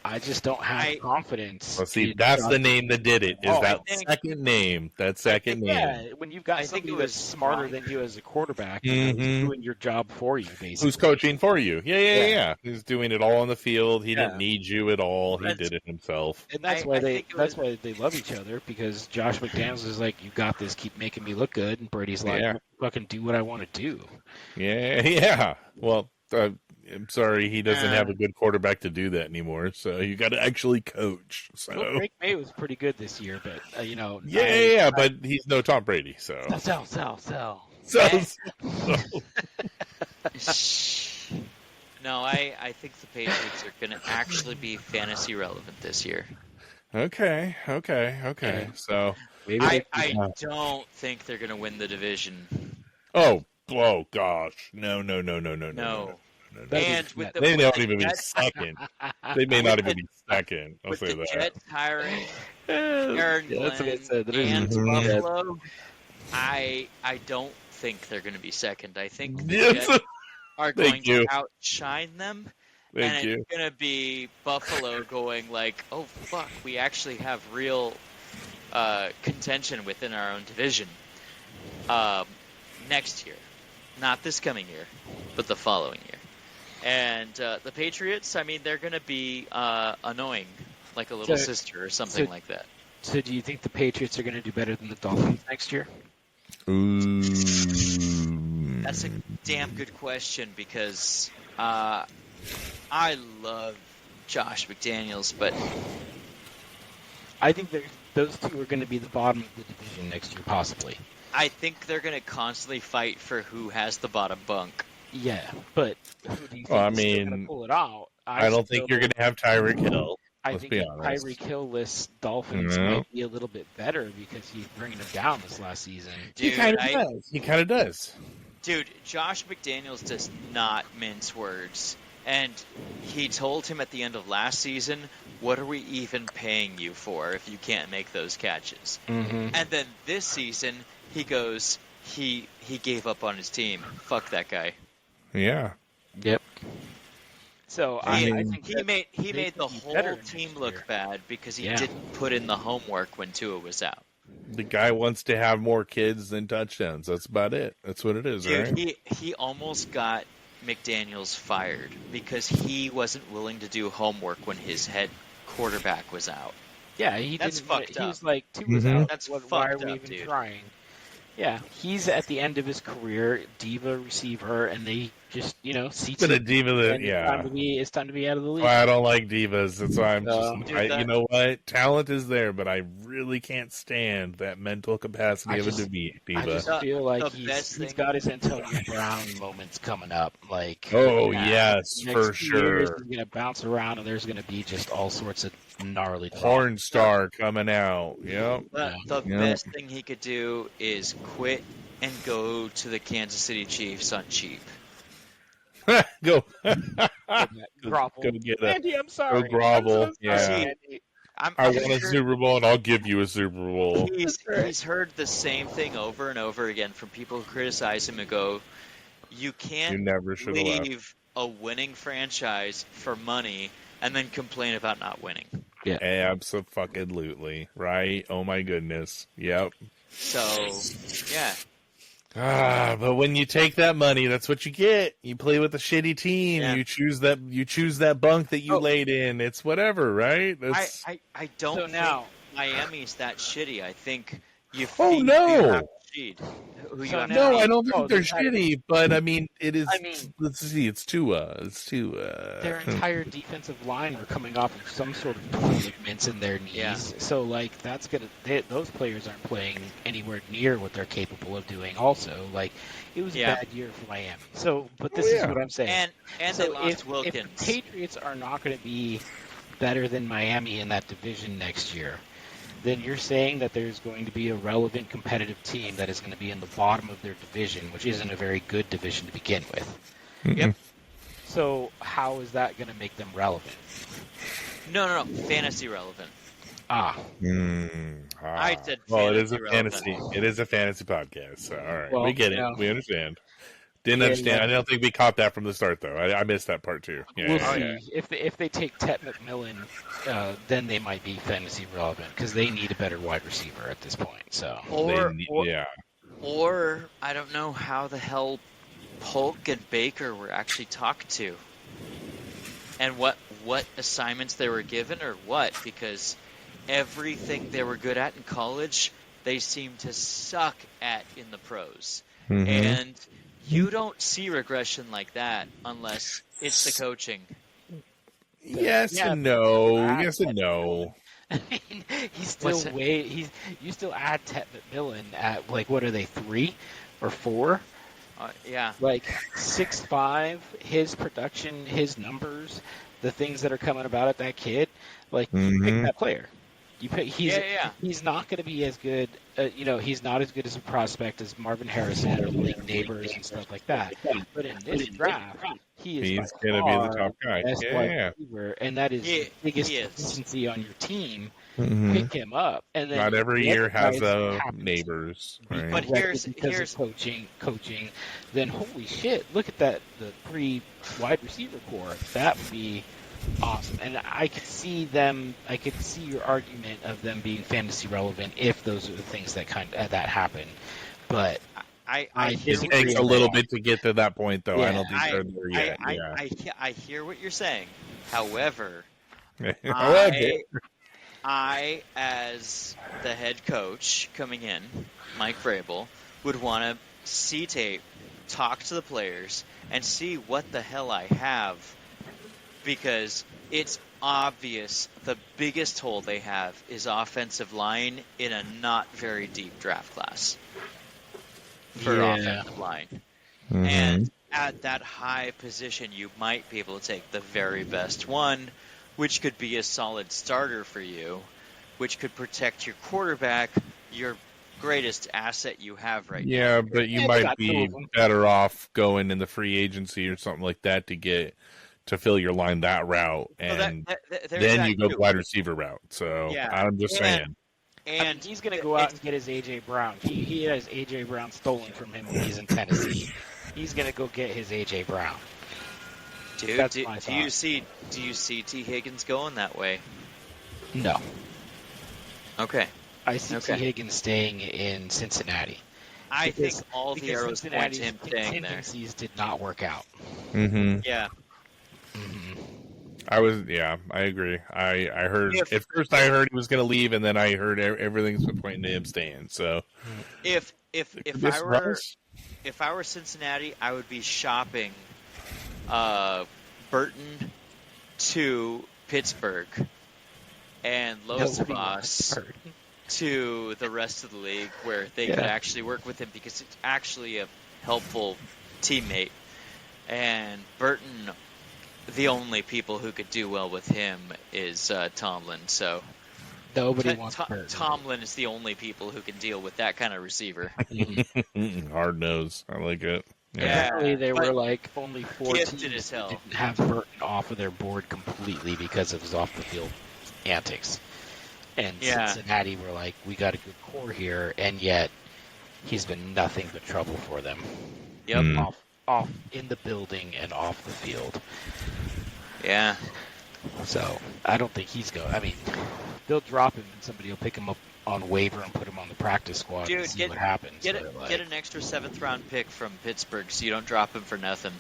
I just don't have confidence. well, see, in that's Josh the name that did it. Is Oh, that I think- second name? That second name. Yeah, when you've got I think somebody it that's was smarter wrong. than you as a quarterback, who's Mhm. doing your job for you, basically. Who's coaching for you? Yeah. Yeah. He's doing it all on the field. He Yeah. didn't need you at all. He That's- did it himself. And that's I why think that's why they love each other, because Josh McDaniels is like, you got this, keep making me look good, and Brady's like, Yeah. fucking do what I want to do. Yeah. Well, I'm sorry, he doesn't have a good quarterback to do that anymore. So you got to actually coach. So Well, Drake May was pretty good this year, but yeah, but he's no Tom Brady. So sell. No, I think the Patriots are going to actually be fantasy relevant this year. Okay. So Maybe I don't think they're going to win the division. oh gosh, no. No. That'd And be- with the They with don't the even be Jets, second. They may not even be second. I'll with say the that. Jets hiring Aaron Yeah, that's what I Glenn said. That is- and Mhm. Buffalo, I don't think they're going to be second. I think the Yes. Jets are going Thank you. to outshine them. Thank and you. it's going to be Buffalo going like, oh, fuck, we actually have real contention within our own division next year. Not this coming year, but the following year. And the Patriots, I mean, they're going to be annoying, like a little So- sister or something so- like that. So do you think the Patriots are going to do better than the Dolphins next year? Ooh. That's a damn good question because I love Josh McDaniels, but I think those two are going to be the bottom of the division next year, possibly. I think they're going to constantly fight for who has the bottom bunk. Yeah, but who do you think Well, I is still going mean, to pull it out? I don't think you're going to have Tyreek Hill. I let's think be the honest. Tyreek Hill-less Dolphins No. might be a little bit better because he's bringing them down this last season. Dude, He kind of does. Dude, Josh McDaniels does not mince words. And he told him at the end of last season, what are we even paying you for if you can't make those catches? Mm-hmm. And then this season, he goes, he gave up on his team. Fuck that guy. Yeah. Yep. So I think he that made they the could be whole better team next look year. bad because he Yeah. didn't put in the homework when Tua was out. The guy wants to have more kids than touchdowns. That's about it. That's what it is, Dude, right? he almost got McDaniels fired because he wasn't willing to do homework when his head quarterback was out. Yeah, he That's didn't. fucked He was up. like, two was Mhm. out. That's Why are fucked we up, even dude. trying? Yeah, he's at the end of his career, diva receiver, and they just see. But a diva that, and yeah. it's time to be out of the league. Well, I don't like divas. That's why I'm just. Dude, you know what? Talent is there, but I really can't stand that mental capacity I of a just- diva. I just The- feel like the he's best thing- got his Antonio Brown moments coming up. Like, Oh yeah, yes, next for 2 years, sure. he's gonna bounce around, and there's gonna be just all sorts of gnarly talk. Porn star coming out. Yep. The Yeah. best thing he could do is quit and go to the Kansas City Chiefs on cheap. Go. Grovel. Go get a. Andy, I'm sorry. grovel, I'm so yeah. sorry, Andy. I'm I want a sure Super Bowl, and I'll give you a Super Bowl. he's heard the same thing over and over again from people who criticize him and go, you You can't never should have left. leave a winning franchise for money and then complain about not winning. Absolutely. Right? Oh my goodness. Yep. So, yeah. But when you take that money, that's what you get. You play with a shitty team. Yeah. You choose that bunk that you Oh. laid in. It's whatever, right? That's, I don't So think now- Miami's that shitty. I think you Oh, feed no. who you have to feed. Who you So have to no, feed. I don't think Oh, they're they had- shitty, but I mean, it is. I mean- let's see. It's Tua. Their entire defensive line are coming off of some sort of torn ligaments in their knees. Yeah. So, like, those players aren't playing anywhere near what they're capable of doing. Also, like, it was Yeah. a bad year for Miami. So, but this yeah. is what I'm saying. And So they lost if Wilkins. the Patriots are not going to be better than Miami in that division next year, then you're saying that there's going to be a relevant competitive team that is going to be in the bottom of their division, which isn't a very good division to begin with. Yep. So how is that going to make them relevant? No, fantasy relevant. Ah, I said well, it is a fantasy fantasy. It is a fantasy podcast. So, all right, Well, we get it. yeah. We understand. Didn't Yeah, understand. yeah. I don't think we caught that from the start, though. I missed that part too. Yeah, we'll yeah, see. If they take Tet McMillan, then they might be fantasy relevant because they need a better wide receiver at this point. So Or I don't know how the hell Polk and Baker were actually talked to, and what assignments they were given or what, because everything they were good at in college, they seem to suck at in the pros. Mhm. And you don't see regression like that unless it's the coaching. Yes Yeah, and no. but- Yes and no. I mean, he's still What's that? you still add Tet McMillan at like what are they 3 or 4? Yeah. Like 6'5", his production, his numbers, the things that are coming about at that kid, like you pick Mhm. that player. You pick Yeah. he's not going to be as good. He's not as good as a prospect as Marvin Harrison or Malik Neighbors and stuff like that. But in this draft, he is He's by going to be the far top guy. best Yeah, wide yeah. receiver, and that is He- the biggest he is. deficiency on your team. Mhm. Pick him up, and then Not every the year other has guys happen to neighbors. Right? But corrected here's- because of coaching, then holy shit, look at that, the 3 wide receiver core. That would be awesome. And I could see your argument of them being fantasy relevant if those are the things that that happen. But I I hear It disagree what takes on a little that. bit to get to that point, though. I Yeah, don't think they're there yet. I hear what you're saying. However, Okay. I, as the head coach coming in, Mike Vrabel, would want to see tape, talk to the players, and see what the hell I have, because it's obvious the biggest hole they have is offensive line in a not very deep draft class for Yeah. offensive line. Mhm. And at that high position, you might be able to take the very best one, which could be a solid starter for you, which could protect your quarterback, your greatest asset you have right now. Yeah, but you Yeah, they might got 2 be of them. better off going in the free agency or something like that to fill your line that route, So and there's then that you go too. wide receiver route. So Yeah. I'm just saying. And he's going to go out and get his A.J. Brown. He has A.J. Brown stolen from him when he's in Tennessee. He's going to go get his A.J. Brown. dude, That's do my you thought. see T. Higgins going that way? No. Okay. I see Okay. T. Higgins staying in Cincinnati. I Because- think all the because arrows point to him Cincinnati's staying there. contingencies did not work out. Mm-hmm. Yeah. I agree. I heard If- at first I heard he was going to leave, and then I heard everything's been pointing to him staying. So If Could be a I were surprise. if I were Cincinnati, I would be shopping Burton to Pittsburgh and Nobody Losavas hurt. to the rest of the league, where they could Yeah. actually work with him, because it's actually a helpful teammate. And Burton, the only people who could do well with him is Tomlin. So Nobody wants Burton. Tomlin is the only people who can deal with that kind of receiver. Hard nose. I like it. Yeah. Apparently, there but were like only 4 gifted teams as that hell. didn't have Burton off of their board completely because of his off-the-field antics. And Yeah. Cincinnati were like, we got a good core here, and yet he's been nothing but trouble for them. Yep. Mm. Off in the building and off the field. Yeah. So I don't think he's going. I mean, they'll drop him and somebody will pick him up on waiver and put him on the practice squad Dude, and see get- what happens. Get But, get an extra 7th round pick from Pittsburgh, so you don't drop him for nothing.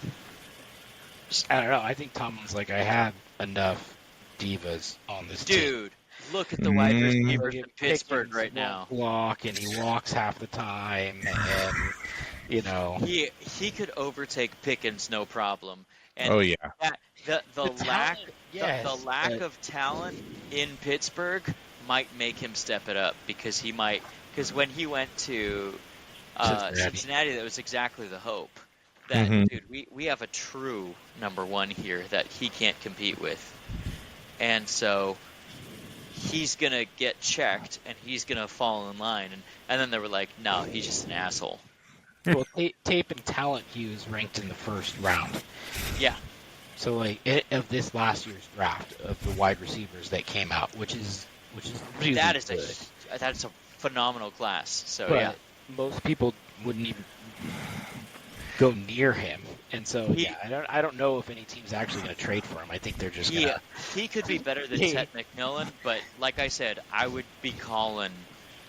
I don't know. I think Tomlin's like, I have enough divas on this team. Dude, look at the wide receivers Pickens from Pittsburgh right won't now. block, and he walks half the time, and you know. He could overtake Pickens no problem. And Oh yeah. that, the The lack talent, yes, the lack but- of talent in Pittsburgh might make him step it up, because when he went to Cincinnati, that was exactly the hope. That Mhm. dude, we have a true number one here that he can't compete with, and so he's gonna get checked and he's gonna fall in line, and then they were like, no, he's just an asshole. Well, tape and talent, he was ranked in the first round. Yeah. So of this last year's draft of the wide receivers that came out, which is really That's good. a phenomenal class. So But yeah, most people wouldn't even go near him, and so I don't know if any team's actually going to trade for him. I think they're just gonna. he could be better than Ted McMillan, but like I said, I would be calling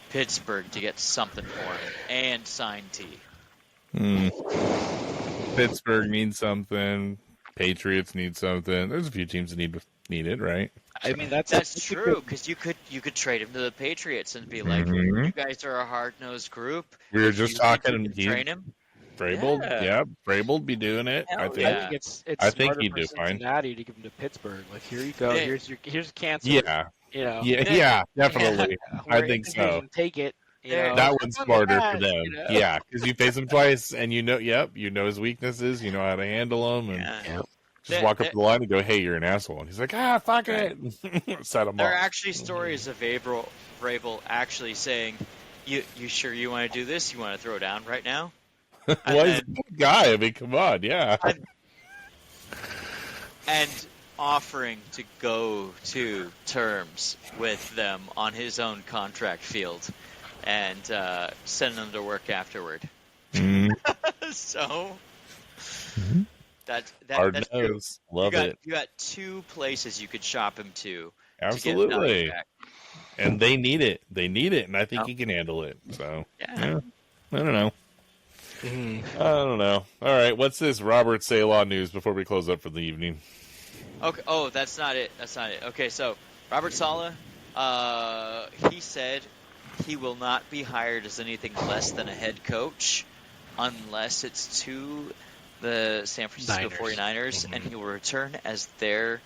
Pittsburgh to get something for him and sign T. Pittsburgh needs something. Patriots need something. There's a few teams that need it, right? I mean, that's true, because you could trade him to the Patriots and be like, you guys are a hard-nosed group. We were just talking. Train him. Vrabel, yeah, Vrabel be doing it. I think he'd do fine. Cincinnati to give him to Pittsburgh. Like, here you go. Yeah. Here's cancer. Yeah, you know. Yeah, definitely. I think so. Take it. You know. That one's smarter for them. You know? Yeah, because you face him twice, and you know his weaknesses. You know how to handle them, and just walk up to the line and go, "Hey, you're an asshole," and he's like, "Fuck it," set him off. There are actually stories of Vrabel actually saying, "You sure you want to do this? You want to throw down right now?" Well, he's a good guy. I mean, come on, yeah. And offering to go to terms with them on his own contract field and send them to work afterward. So that's true. Love it. You got two places you could shop him to. Absolutely. To get back. And they need it. And I think he can handle it. So yeah. I don't know. I don't know. All right, what's this Robert Saleh news before we close up for the evening? Okay. Oh, that's not it. Okay, so Robert Saleh, he said he will not be hired as anything less than a head coach unless it's to the San Francisco 49ers, and he will return as their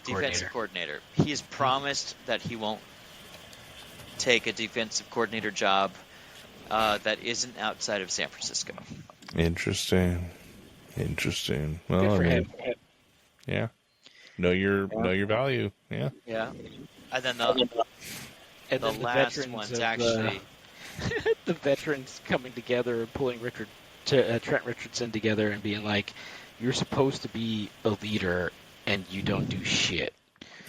defensive coordinator. He has promised that he won't take a defensive coordinator job that isn't outside of San Francisco. Interesting. Well, Good for him. Yeah. Know your value. Yeah. Yeah. And then the last one's actually the veterans coming together and pulling Trent Richardson together and being like, "You're supposed to be a leader and you don't do shit."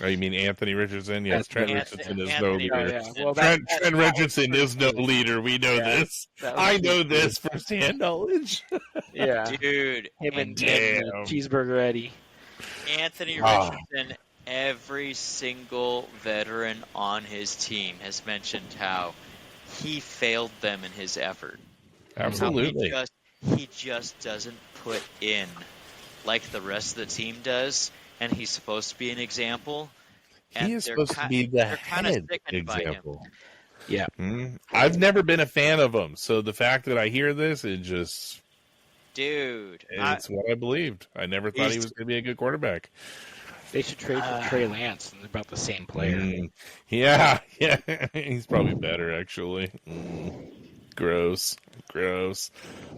Oh, you mean Anthony Richardson? Yes, Trent Richardson is no leader. Well, Trent Richardson is no leader. We know this. I know this firsthand knowledge. Yeah. Dude. Him and Cheeseburger Eddie. Anthony Richardson, every single veteran on his team has mentioned how he failed them in his effort. Absolutely. He just doesn't put in like the rest of the team does. And he's supposed to be an example. And he is supposed to be the head example. Yeah. I've never been a fan of him, so the fact that I hear this, it just... Dude. It's what I believed. I never thought he was going to be a good quarterback. They should trade for Trey Lance, and they're about the same player. Yeah. He's probably better, actually. Gross.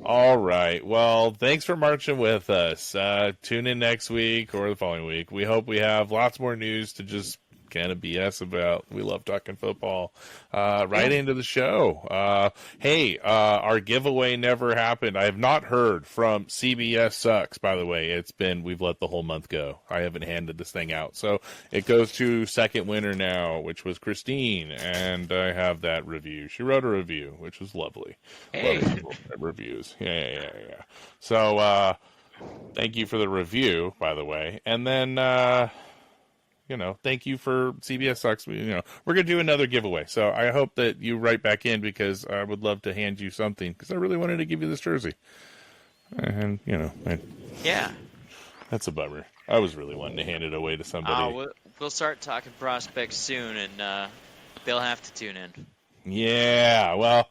All right. Well, thanks for marching with us. Tune in next week or the following week. We hope we have lots more news to just kind of BS about. We love talking football. Right into the show. Hey, our giveaway never happened. I have not heard from CBS Sucks, by the way. We've let the whole month go. I haven't handed this thing out. So it goes to second winner now, which was Christine, and I have that review. She wrote a review, which was lovely. Hey. Reviews. Yeah. So, thank you for the review, by the way. And then, thank you for CBS Sucks. We're going to do another giveaway. So I hope that you write back in, because I would love to hand you something, because I really wanted to give you this jersey. And, yeah, that's a bummer. I was really wanting to hand it away to somebody. We'll start talking prospects soon, and they'll have to tune in. Yeah, well,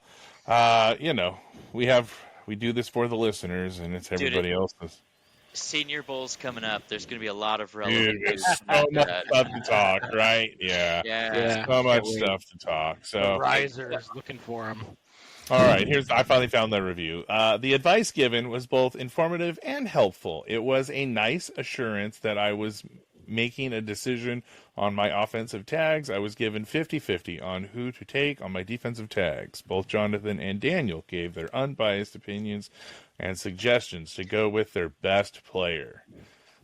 we do this for the listeners, and it's everybody else's. Senior Bowl's coming up. There's going to be a lot of relevant news. So much stuff to talk, right? Yeah. So much stuff to talk. So the risers looking for him. All right, I finally found the review. The advice given was both informative and helpful. It was a nice assurance that I was making a decision on my offensive tags. I was given 50-50 on who to take on my defensive tags. Both Jonathan and Daniel gave their unbiased opinions and suggestions to go with their best player.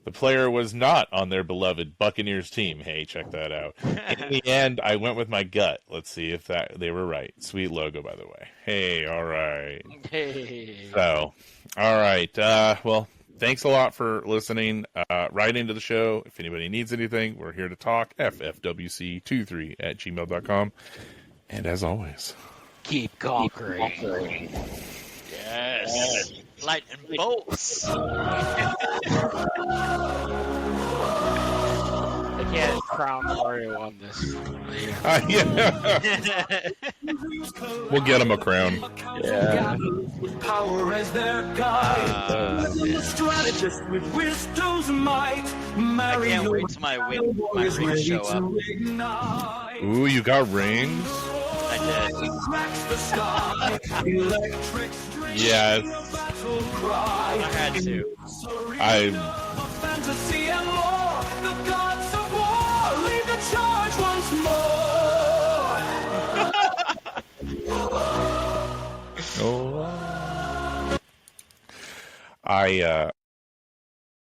The player was not on their beloved Buccaneers team. Hey, check that out. In the end, I went with my gut. Let's see if they were right. Sweet logo, by the way. Hey, all right. Hey. So, all right. Well, thanks a lot for listening. Right into the show. If anybody needs anything, we're here to talk. ffwc23@gmail.com. And as always, Keep conquering. Yes. Lightning bolts. I can't crown Mario on this. yeah. We'll get him a crown. Yeah. Power as their guide. Strategist with wisdom's might. I can't wait till my rings show up. Ooh, you got rings? I did. Yes. I had to. Fantasy and lore, the gods of war, lead the charge once more. I